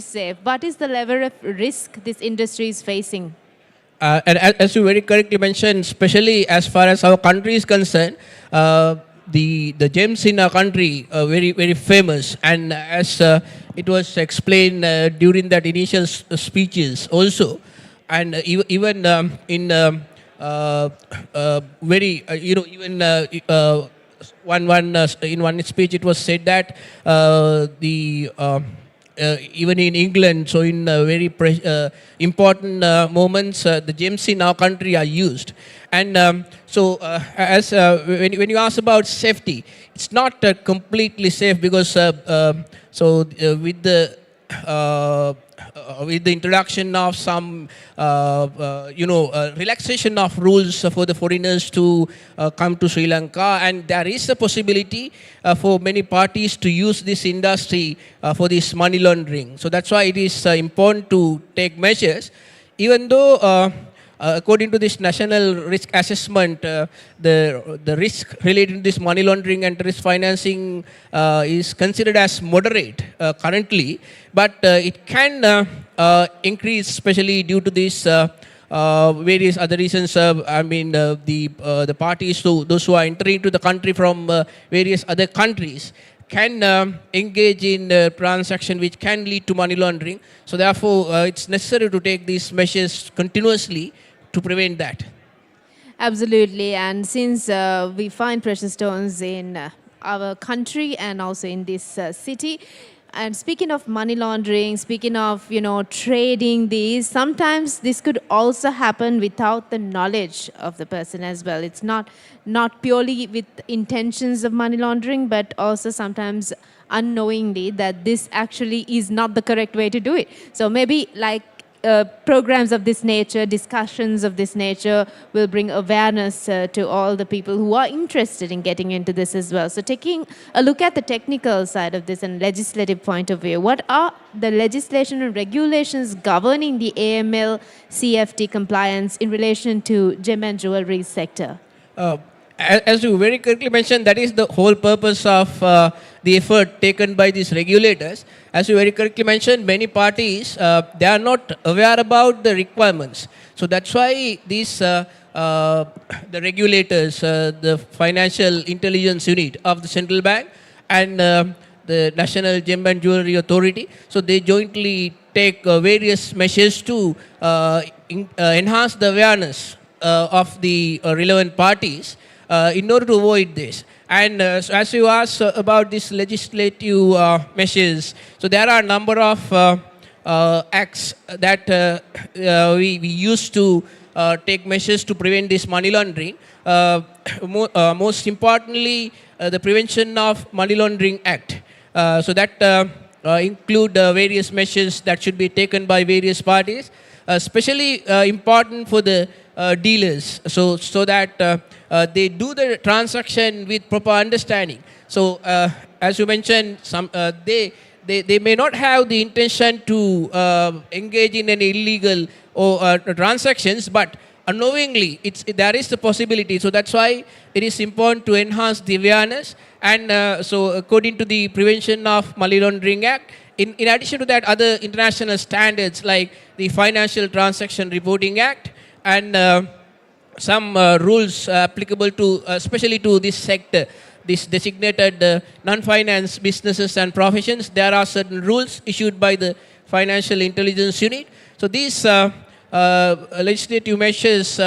safe. What is the level of risk this industry is facing? As you very correctly mentioned, especially as far as our country is concerned, the gems in our country are very famous, and as it was explained during that initial speeches also, and even in very even in one speech it was said that the even in England, so in very important moments, the gems in our country are used. And as when you ask about safety, it's not completely safe because with the introduction of some relaxation of rules for the foreigners to come to Sri Lanka, and there is a possibility for many parties to use this industry for this money laundering. So that's why it is important to take measures, even though according to this national risk assessment, the risk related to this money laundering and risk financing is considered as moderate currently, but it can increase, especially due to this various other reasons. The parties, those who are entering to the country from various other countries, can engage in transaction which can lead to money laundering. So therefore, it's necessary to take these measures continuously to prevent that. Absolutely. And since we find precious stones in our country and also in this city, and speaking of money laundering, speaking of trading these, sometimes this could also happen without the knowledge of the person as well. It's not purely with intentions of money laundering, but also sometimes unknowingly that this actually is not the correct way to do it. So maybe like programs of this nature, discussions of this nature will bring awareness to all the people who are interested in getting into this as well. So taking a look at the technical side of this and legislative point of view, what are the legislation and regulations governing the AML CFT compliance in relation to gem and jewelry sector? As you very correctly mentioned, that is the whole purpose of the effort taken by these regulators. As you very correctly mentioned, many parties, they are not aware about the requirements. So that's why these the regulators, the Financial Intelligence Unit of the Central Bank and the National Gem and Jewellery Authority, so they jointly take various measures to enhance the awareness of the relevant parties in order to avoid this. And so as you asked about these legislative measures, so there are a number of acts that we use to take measures to prevent this money laundering. Most importantly, the Prevention of Money Laundering Act. So that include various measures that should be taken by various parties, especially important for the dealers, so that they do the transaction with proper understanding. So as you mentioned, they may not have the intention to engage in any illegal or transactions, but unknowingly there is the possibility. So that's why it is important to enhance the awareness. And so according to the Prevention of Money Laundering Act, in addition to that, other international standards like the Financial Transaction Reporting Act and some rules applicable to especially to this sector, this designated non-finance businesses and professions. There are certain rules issued by the Financial Intelligence Unit. So these legislative measures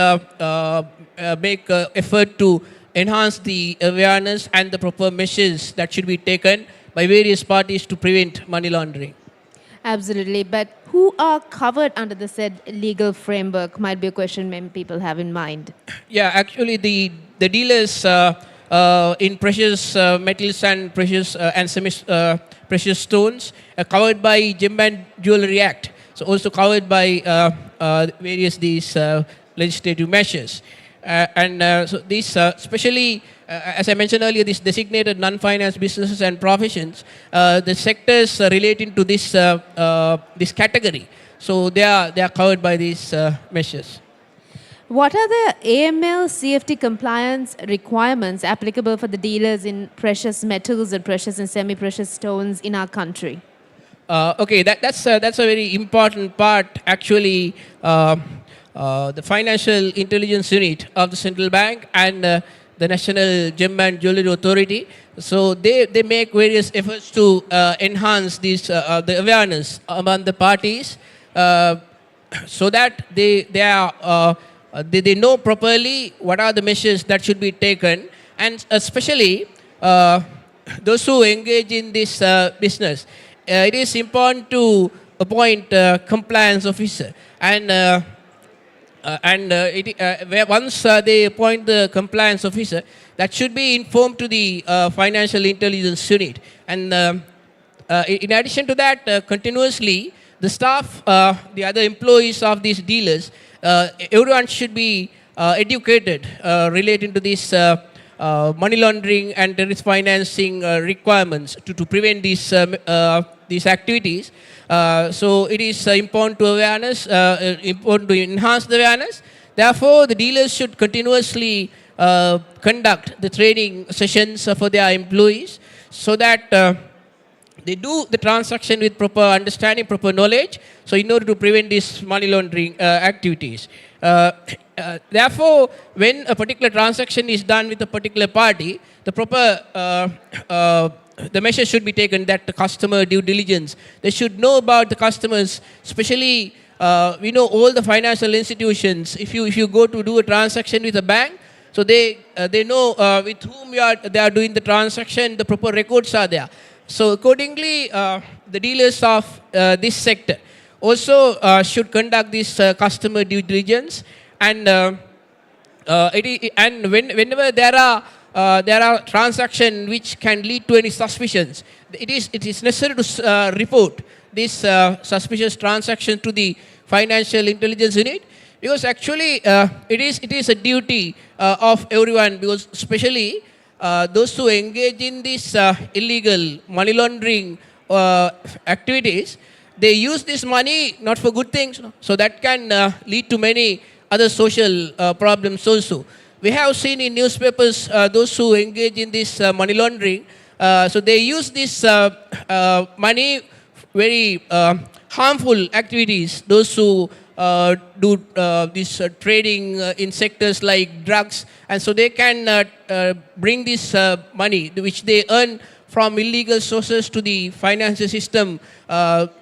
make effort to enhance the awareness and the proper measures that should be taken by various parties to prevent money laundering. Absolutely. But who are covered under the said legal framework might be a question many people have in mind. Yeah, actually the dealers in precious metals and precious and precious stones are covered by Gem and Jewellery Act. So also covered by various these legislative measures. So these especially as I mentioned earlier, these designated non-finance businesses and professions, the sectors relating to this this category, so they are covered by these measures. What are the AML CFT compliance requirements applicable for the dealers in precious metals and precious and semi-precious stones in our country? Okay, that's a very important part. Actually, the Financial Intelligence Unit of the Central Bank and the National Gem and Jewellery Authority. So they make various efforts to enhance the awareness among the parties, so that they know properly what are the measures that should be taken, and especially those who engage in this business. It is important to appoint compliance officer, once they appoint the compliance officer, that should be informed to the Financial Intelligence Unit. And in addition to that, continuously, the staff, the other employees of these dealers, everyone should be educated relating to this money laundering and terrorist financing requirements to prevent these activities. So it is important to important to enhance the awareness. Therefore, the dealers should continuously conduct the training sessions for their employees, so that they do the transaction with proper understanding, proper knowledge, so in order to prevent these money laundering activities. Therefore, when a particular transaction is done with a particular party, the proper the measures should be taken, that the customer due diligence. They should know about the customers, especially we know all the financial institutions. If you go to do a transaction with a bank, so they know with whom they are doing the transaction. The proper records are there. So accordingly, the dealers of this sector also should conduct this customer due diligence, and whenever there are transactions which can lead to any suspicions, it is necessary to report this suspicious transaction to the Financial Intelligence Unit, because actually it is a duty of everyone, because especially those who engage in this illegal money laundering activities, they use this money not for good things, so that can lead to many other social problems also. We have seen in newspapers those who engage in this money laundering, so they use this money very harmful activities. Those who do this trading in sectors like drugs, and so they can bring this money which they earn from illegal sources to the financial system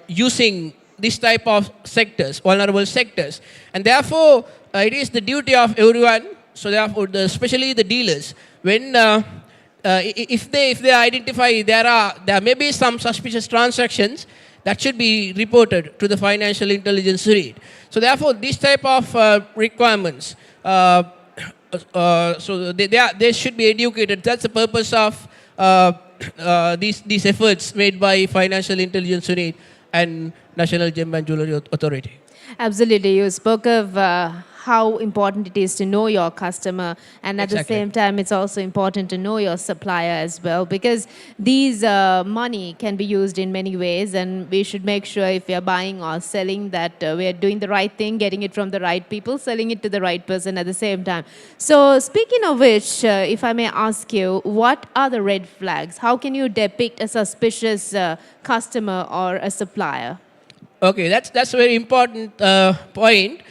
using this type of sectors, vulnerable sectors. And therefore, it is the duty of everyone, so therefore, especially the dealers, when if they identify there may be some suspicious transactions, that should be reported to the Financial Intelligence Unit. So therefore, this type of requirements, so they should be educated. That's the purpose of these efforts made by Financial Intelligence Unit and National Gem and Jewellery Authority. Absolutely. You spoke of how important it is to know your customer, and at the same time, it's also important to know your supplier as well, because these money can be used in many ways, and we should make sure if we are buying or selling that we are doing the right thing, getting it from the right people, selling it to the right person at the same time. So speaking of which, if I may ask you, what are the red flags? How can you depict a suspicious customer or a supplier? Okay, that's a very important point.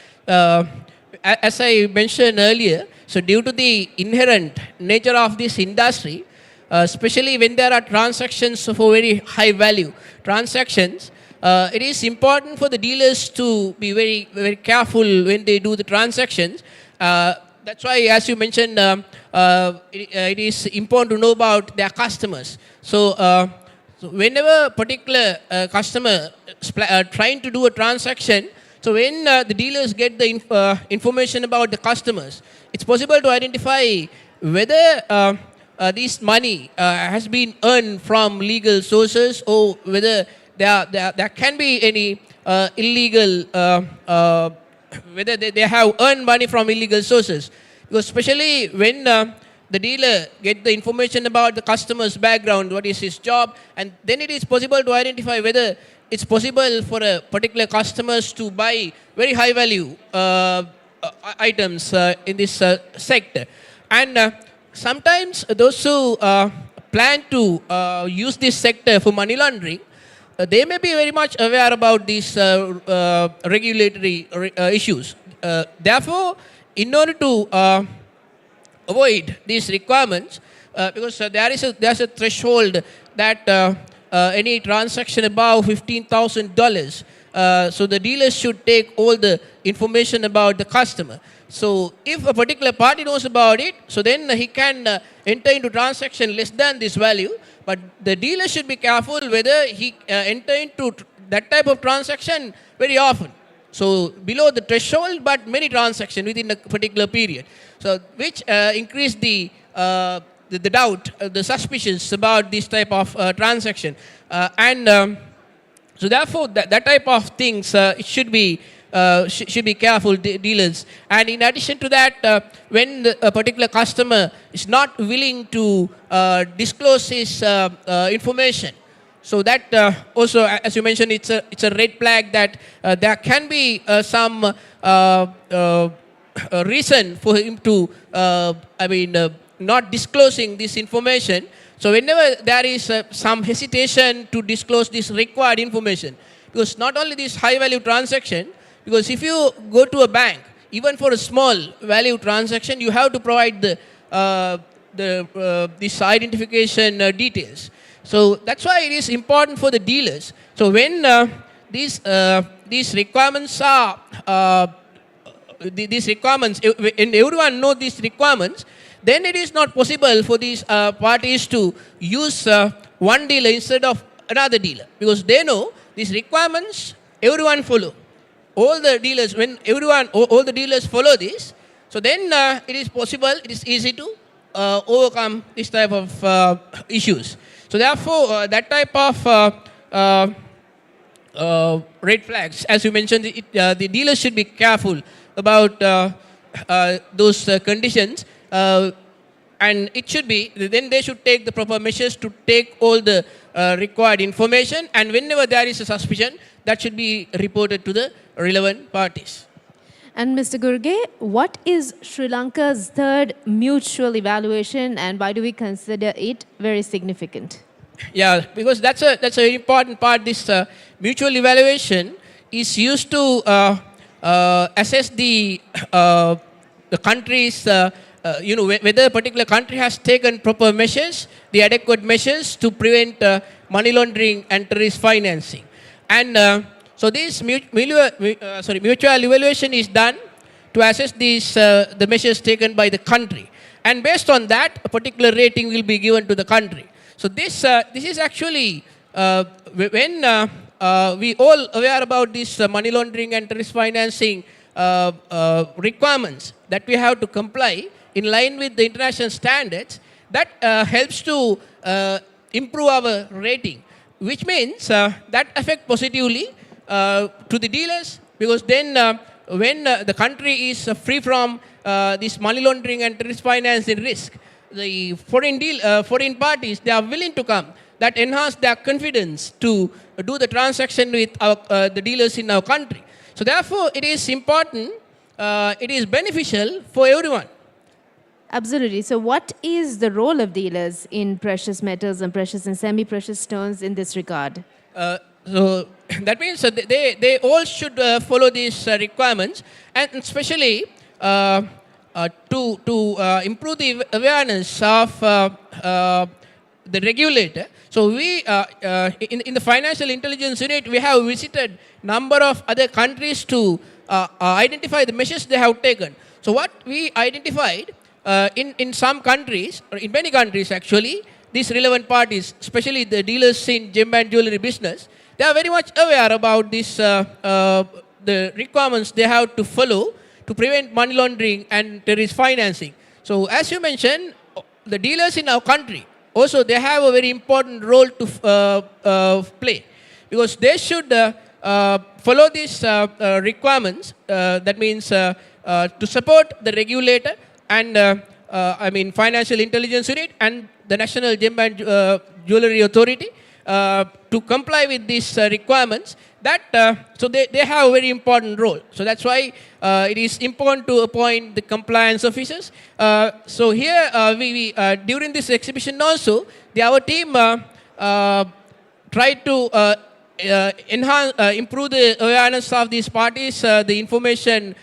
As I mentioned earlier, so due to the inherent nature of this industry, especially when there are transactions for very high value transactions, it is important for the dealers to be very, very careful when they do the transactions. That's why, as you mentioned, it is important to know about their customers. So whenever a particular customer trying to do a transaction, so when the dealers get the information about the customers, it's possible to identify whether this money has been earned from legal sources, or whether there can be any illegal, whether they have earned money from illegal sources. Because especially when the dealer get the information about the customer's background, what is his job, and then it is possible to identify whether it's possible for a particular customers to buy very high value items in this sector. And sometimes those who plan to use this sector for money laundering, they may be very much aware about these regulatory issues. Therefore, in order to avoid these requirements, because there's a threshold that any transaction above $15,000, so the dealers should take all the information about the customer. So if a particular party knows about it, so then he can enter into transaction less than this value. But the dealer should be careful whether he enter into that type of transaction very often. So below the threshold, but many transactions within a particular period. So which increase the doubt, the suspicions about this type of transaction. So therefore, that type of things it should be careful, dealers. And in addition to that, when a particular customer is not willing to disclose his information, so that also, as you mentioned, it's a red flag that there can be some reason for him to, not disclosing this information. So whenever there is some hesitation to disclose this required information, because not only this high value transaction, because if you go to a bank, even for a small value transaction, you have to provide this identification details. So that's why it is important for the dealers. So when these requirements are these requirements, and everyone knows these requirements, then it is not possible for these parties to use one dealer instead of another dealer, because they know these requirements everyone follow. All the dealers, when all the dealers follow this, so then it is possible, it is easy to overcome this type of issues. So therefore, that type of red flags, as you mentioned, the dealers should be careful about those conditions, and it should be, then they should take the proper measures to take all the required information, and whenever there is a suspicion, that should be reported to the relevant parties. And Mr. Gurge, what is Sri Lanka's third mutual evaluation, and why do we consider it very significant? Yeah, because that's a very important part. This mutual evaluation is used to assess the country's, whether a particular country has taken proper measures, the adequate measures to prevent money laundering and terrorist financing. And so this mutual evaluation is done to assess the measures taken by the country. And based on that, a particular rating will be given to the country. So this is actually when we all aware about this money laundering and terrorist financing requirements that we have to comply in line with the international standards, that helps to improve our rating, which means that affect positively to the dealers, because then when the country is free from this money laundering and terrorist financing risk, the foreign parties, they are willing to come. That enhance their confidence to do the transaction with the dealers in our country. So therefore, it is important, it is beneficial for everyone. Absolutely. So what is the role of dealers in precious metals and precious and semi-precious stones in this regard? So that means they all should follow these requirements, and especially to improve the awareness of the regulator. So we, in the Financial Intelligence Unit, we have visited number of other countries to identify the measures they have taken. So what we identified in some countries, or in many countries actually, these relevant parties, especially the dealers in gem and jewelry business, they are very much aware about this, the requirements they have to follow to prevent money laundering and terrorist financing. So as you mentioned, the dealers in our country, also they have a very important role to play, because they should follow these requirements, that means to support the regulator and Financial Intelligence Unit and the National Gem and Jewellery Authority to comply with these requirements. That so they have a very important role. So that's why it is important to appoint the compliance officers. So here we during this exhibition also, our team tried to improve the awareness of these parties, the information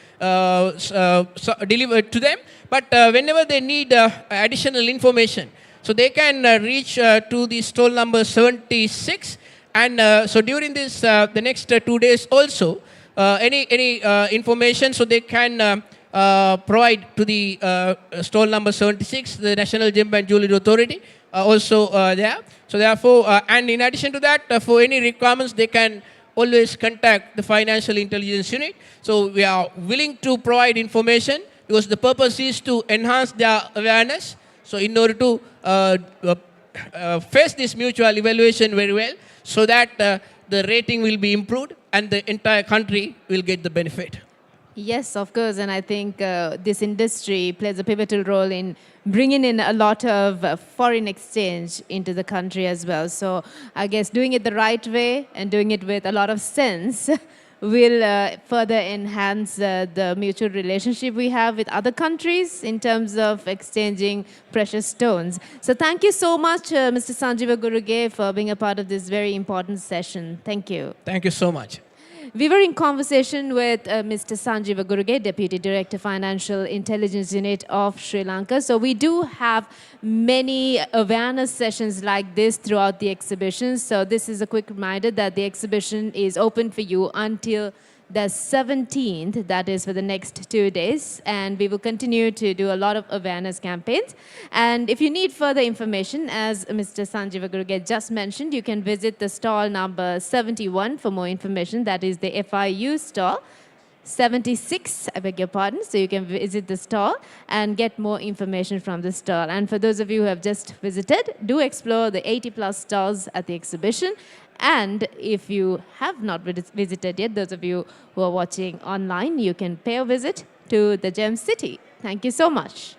delivered to them. But whenever they need additional information, so they can reach to the stall number 76. And so during this, the next 2 days also, any information, so they can provide to the stall number 76, the National Gem and Jewellery Authority, also there. So therefore, and in addition to that, for any requirements, they can always contact the Financial Intelligence Unit. So we are willing to provide information because the purpose is to enhance their awareness. So in order to face this mutual evaluation very well, so that the rating will be improved and the entire country will get the benefit. Yes, of course. And I think this industry plays a pivotal role in bringing in a lot of foreign exchange into the country as well. So I guess doing it the right way and doing it with a lot of sense will further enhance the mutual relationship we have with other countries in terms of exchanging precious stones. So thank you so much, Mr. Sanjeeva Guruge, for being a part of this very important session. Thank you. Thank you so much. We were in conversation with Mr. Sanjeeva Guruge, Deputy Director, Financial Intelligence Unit of Sri Lanka. So we do have many awareness sessions like this throughout the exhibition. So this is a quick reminder that the exhibition is open for you until the 17th, that is for the next 2 days. And we will continue to do a lot of awareness campaigns. And if you need further information, as Mr. Sanjeeva Guruge just mentioned, you can visit the stall number 71 for more information. That is the FIU stall. 76, I beg your pardon. So you can visit the stall and get more information from the stall. And for those of you who have just visited, do explore the 80+ stalls at the exhibition. And if you have not visited yet, those of you who are watching online, you can pay a visit to the Gem City. Thank you so much.